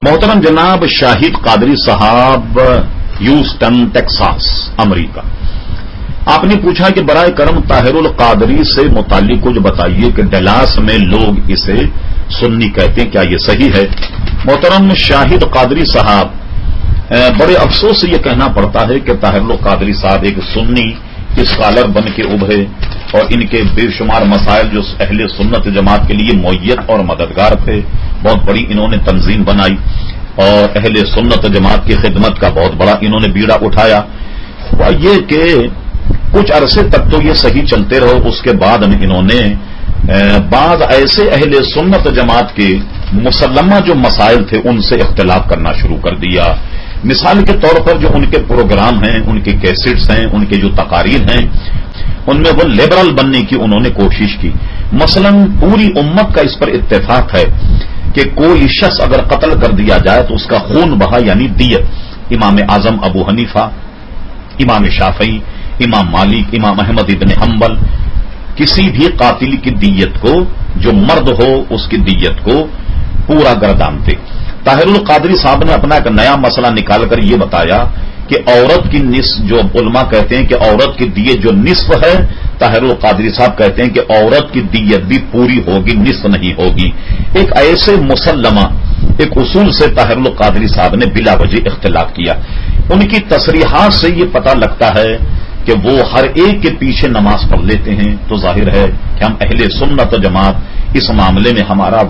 محترم جناب شاہد قادری صاحب ہیوسٹن ٹیکساس امریکہ، آپ نے پوچھا کہ برائے کرم طاہر القادری سے متعلق کچھ بتائیے کہ ڈلاس میں لوگ اسے سنی کہتے ہیں، کیا یہ صحیح ہے؟ محترم شاہد قادری صاحب، بڑے افسوس سے یہ کہنا پڑتا ہے کہ طاہر القادری صاحب ایک سنی اسکالر بن کے ابھرے اور ان کے بے شمار مسائل جو اہل سنت جماعت کے لیے معیت اور مددگار تھے، بہت بڑی انہوں نے تنظیم بنائی اور اہل سنت جماعت کی خدمت کا بہت بڑا انہوں نے بیڑا اٹھایا۔ یہ کہ کچھ عرصے تک تو یہ صحیح چلتے رہو، اس کے بعد انہوں نے بعض ایسے اہل سنت جماعت کے مسلمہ جو مسائل تھے ان سے اختلاف کرنا شروع کر دیا۔ مثال کے طور پر جو ان کے پروگرام ہیں، ان کے کیسٹس ہیں، ان کے جو تقاریر ہیں، ان میں وہ لبرل بننے کی انہوں نے کوشش کی۔ مثلا پوری امت کا اس پر اتفاق ہے کہ کوئی شخص اگر قتل کر دیا جائے تو اس کا خون بہا یعنی دیت۔ امام اعظم ابو حنیفہ، امام شافعی، امام مالک، امام احمد ابن حنبل کسی بھی قاتل کی دیت کو، جو مرد ہو اس کی دیت کو پورا گردانتے۔ طاہر القادری صاحب نے اپنا ایک نیا مسئلہ نکال کر یہ بتایا کہ عورت کی نصف، جو علماء کہتے ہیں کہ عورت کی دیت جو نصف ہے، طاہر القادری صاحب کہتے ہیں کہ عورت کی دیت بھی پوری ہوگی، نصف نہیں ہوگی۔ ایک ایسے مسلمہ ایک اصول سے طاہر القادری صاحب نے بلا وجہ اختلاف کیا۔ ان کی تصریحات سے یہ پتہ لگتا ہے کہ وہ ہر ایک کے پیچھے نماز پڑھ لیتے ہیں، تو ظاہر ہے کہ ہم اہل سنت جماعت اس معاملے میں ہمارا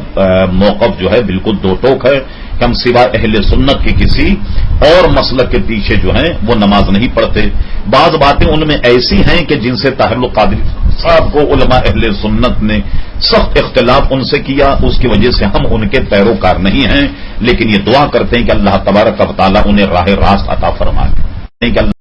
موقف جو ہے بالکل دو ٹوک ہے کہ ہم سوائے اہل سنت کے کسی اور مسلک کے پیچھے جو ہیں وہ نماز نہیں پڑھتے۔ بعض باتیں ان میں ایسی ہیں کہ جن سے طاہر القادری صاحب کو علماء اہل سنت نے سخت اختلاف ان سے کیا، اس کی وجہ سے ہم ان کے پیروکار نہیں ہیں، لیکن یہ دعا کرتے ہیں کہ اللہ تبارک و تعالیٰ انہیں راہ راست عطا فرمائے۔